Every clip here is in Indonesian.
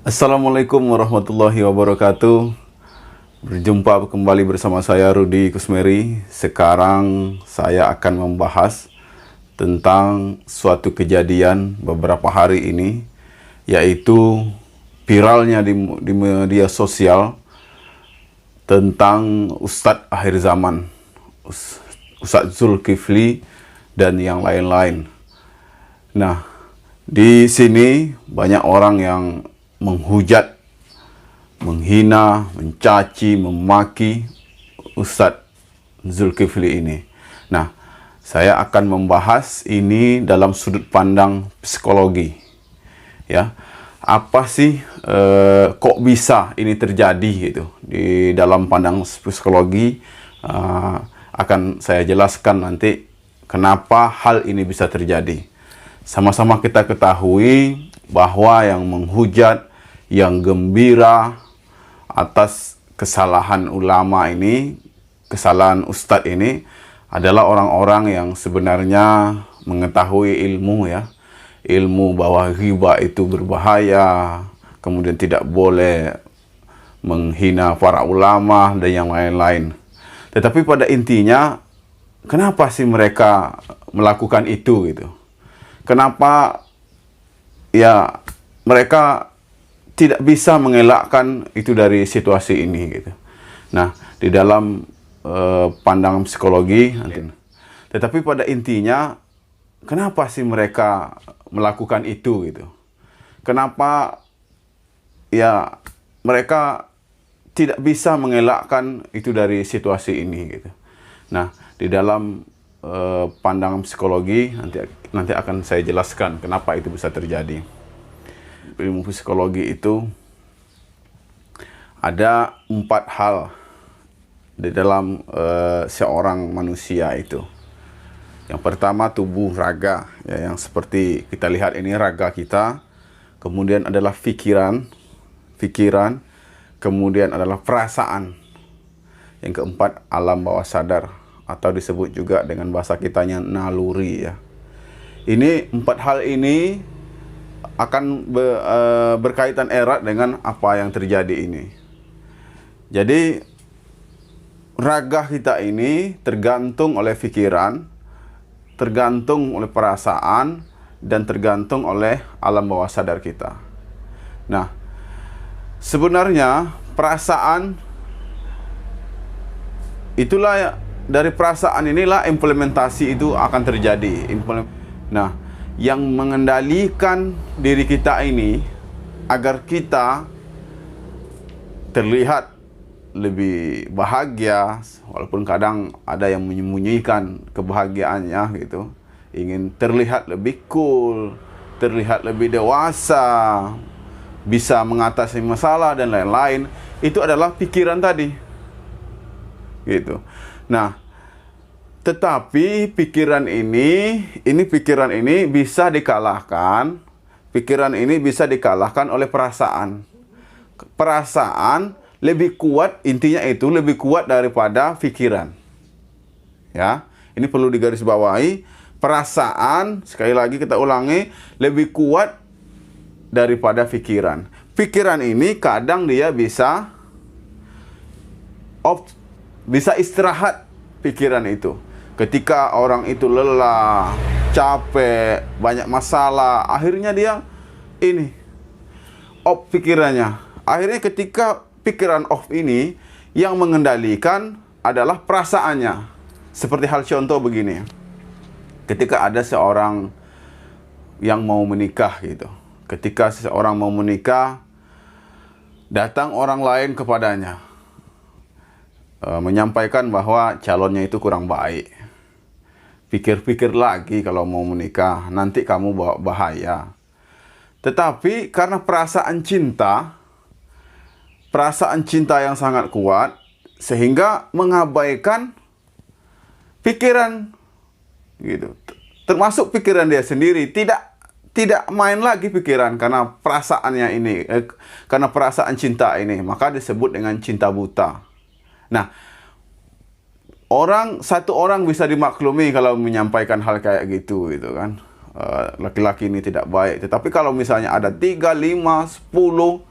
Assalamualaikum warahmatullahi wabarakatuh. Berjumpa kembali bersama saya Rudi Kusmeri. Sekarang saya akan membahas tentang suatu kejadian beberapa hari ini, yaitu viralnya di media sosial tentang Ustadz akhir zaman, Ustadz Zulkifli dan yang lain-lain. Nah, di sini banyak orang yang menghujat, menghina, mencaci, memaki Ustadz Zulkifli ini. Nah, saya akan membahas ini dalam sudut pandang psikologi. Ya, apa sih kok bisa ini terjadi gitu? Di dalam pandang psikologi akan saya jelaskan nanti kenapa hal ini bisa terjadi. Sama-sama kita ketahui bahwa yang menghujat, yang gembira atas kesalahan ulama ini, kesalahan ustadz ini adalah orang-orang yang sebenarnya mengetahui ilmu, ya, ilmu bahwa ghibah itu berbahaya, kemudian tidak boleh menghina para ulama dan yang lain-lain. Tetapi pada intinya, kenapa sih mereka melakukan itu gitu? Kenapa ya mereka tidak bisa mengelakkan itu dari situasi ini gitu. Nah, di dalam pandangan psikologi nanti. Tetapi pada intinya, kenapa sih mereka melakukan itu gitu? Kenapa ya mereka tidak bisa mengelakkan itu dari situasi ini gitu. Nah, di dalam pandangan psikologi nanti akan saya jelaskan kenapa itu bisa terjadi. Ilmu psikologi itu ada 4 hal di dalam seorang manusia itu. Yang pertama tubuh raga, ya, yang seperti kita lihat ini raga kita. Kemudian adalah pikiran, kemudian adalah perasaan. Yang keempat alam bawah sadar, atau disebut juga dengan bahasa kitanya naluri, ya. Ini 4 hal ini akan berkaitan erat dengan apa yang terjadi ini. Jadi raga kita ini tergantung oleh pikiran, tergantung oleh perasaan, dan tergantung oleh alam bawah sadar kita. Nah, sebenarnya perasaan itulah, dari perasaan inilah implementasi itu akan terjadi. Nah, yang mengendalikan diri kita ini agar kita terlihat lebih bahagia, walaupun kadang ada yang menyembunyikan kebahagiaannya gitu, ingin terlihat lebih cool, terlihat lebih dewasa, bisa mengatasi masalah dan lain-lain, itu adalah pikiran tadi gitu. Nah, tetapi pikiran ini bisa dikalahkan. Pikiran ini bisa dikalahkan oleh perasaan. Perasaan lebih kuat, intinya itu lebih kuat daripada pikiran. Ya, ini perlu digarisbawahi. Perasaan, sekali lagi kita ulangi, lebih kuat daripada pikiran. Pikiran ini kadang dia bisa istirahat pikiran itu. Ketika orang itu lelah, capek, banyak masalah, akhirnya dia off pikirannya. Akhirnya ketika pikiran off ini, yang mengendalikan adalah perasaannya. Seperti hal contoh begini. Ketika ada seorang yang mau menikah gitu. Ketika seseorang mau menikah, datang orang lain kepadanya, menyampaikan bahwa calonnya itu kurang baik. Pikir-pikir lagi kalau mau menikah, nanti kamu bahaya. Tetapi karena perasaan cinta yang sangat kuat, sehingga mengabaikan pikiran gitu. Termasuk pikiran dia sendiri, tidak main lagi pikiran karena perasaannya ini, karena perasaan cinta ini, maka disebut dengan cinta buta. Nah, satu orang bisa dimaklumi kalau menyampaikan hal kayak gitu kan. Laki-laki ini tidak baik. Tetapi kalau misalnya ada 3, 5, 10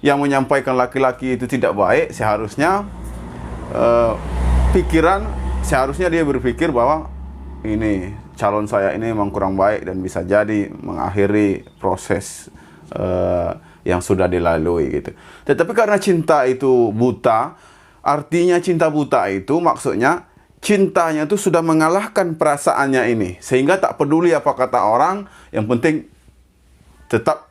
yang menyampaikan laki-laki itu tidak baik, seharusnya seharusnya dia berpikir bahwa ini calon saya ini memang kurang baik dan bisa jadi mengakhiri proses yang sudah dilalui gitu. Tetapi karena cinta itu buta, artinya cinta buta itu maksudnya cintanya itu sudah mengalahkan perasaannya ini, sehingga tak peduli apa kata orang, yang penting tetap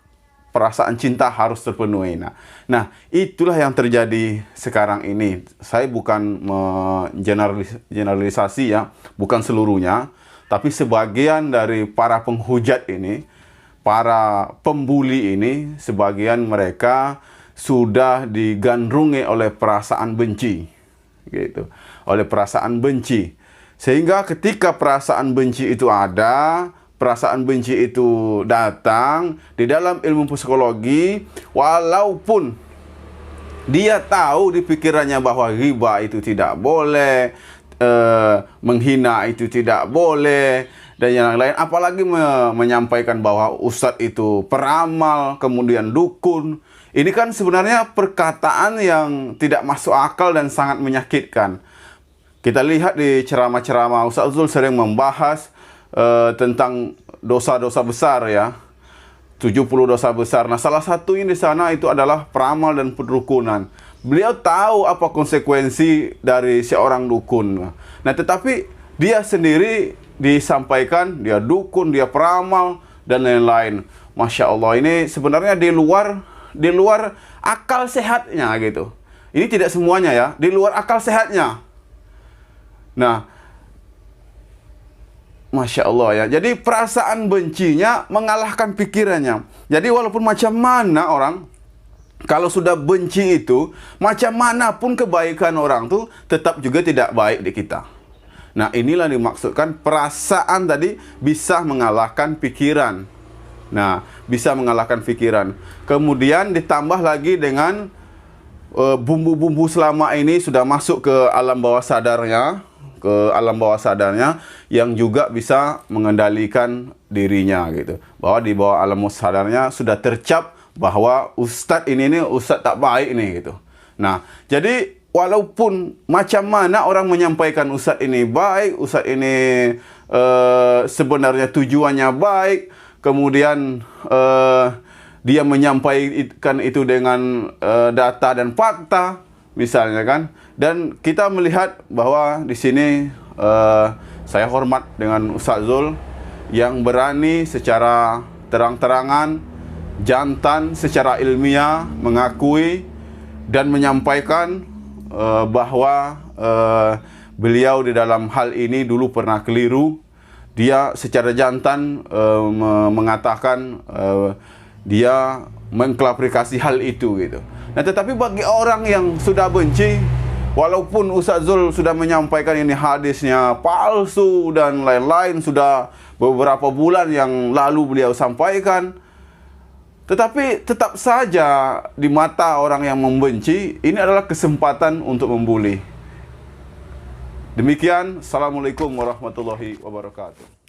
perasaan cinta harus terpenuhi. Nah, itulah yang terjadi sekarang ini. Saya bukan generalisasi ya, bukan seluruhnya, tapi sebagian dari para penghujat ini, para pembuli ini, sebagian mereka sudah digandrungi oleh perasaan benci, gitu, oleh perasaan benci. Sehingga ketika perasaan benci itu ada, perasaan benci itu datang di dalam ilmu psikologi, walaupun dia tahu di pikirannya bahwa ghibah itu tidak boleh, menghina itu tidak boleh, dan yang lain, apalagi menyampaikan bahwa ustadz itu peramal, kemudian dukun. Ini kan sebenarnya perkataan yang tidak masuk akal dan sangat menyakitkan. Kita lihat di ceramah-ceramah, Ustaz Zul sering membahas tentang dosa-dosa besar ya, 70 dosa besar. Nah, salah satu ini di sana itu adalah peramal dan pendukunan. Beliau tahu apa konsekuensi dari seorang dukun. Nah, tetapi dia sendiri disampaikan dia dukun, dia peramal dan lain-lain. Masya Allah, ini sebenarnya di luar akal sehatnya gitu. Ini tidak semuanya ya, di luar akal sehatnya. Nah, Masya Allah ya. Jadi perasaan bencinya mengalahkan pikirannya. Jadi walaupun macam mana orang, kalau sudah benci itu, macam manapun kebaikan orang tuh tetap juga tidak baik di kita. Nah, inilah dimaksudkan perasaan tadi bisa mengalahkan pikiran. Nah, bisa mengalahkan pikiran. Kemudian ditambah lagi dengan bumbu-bumbu selama ini sudah masuk ke alam bawah sadarnya, yang juga bisa mengendalikan dirinya gitu. Bahwa di bawah alam bawah sadarnya sudah tercap bahwa ustadz ini ustadz tak baik nih gitu. Nah, jadi walaupun macam mana orang menyampaikan ustadz ini baik, ustadz ini sebenarnya tujuannya baik, kemudian dia menyampaikan itu dengan data dan fakta misalnya kan. Dan kita melihat bahwa di sini saya hormat dengan Ustaz Zul yang berani secara terang-terangan, jantan secara ilmiah mengakui dan menyampaikan bahwa beliau di dalam hal ini dulu pernah keliru. Dia secara jantan mengatakan dia mengklarifikasi hal itu gitu. Nah, tetapi bagi orang yang sudah benci, walaupun Ustaz Zul sudah menyampaikan ini hadisnya palsu dan lain-lain, sudah beberapa bulan yang lalu beliau sampaikan, tetapi tetap saja di mata orang yang membenci, ini adalah kesempatan untuk membuli. Demikian, Assalamualaikum warahmatullahi wabarakatuh.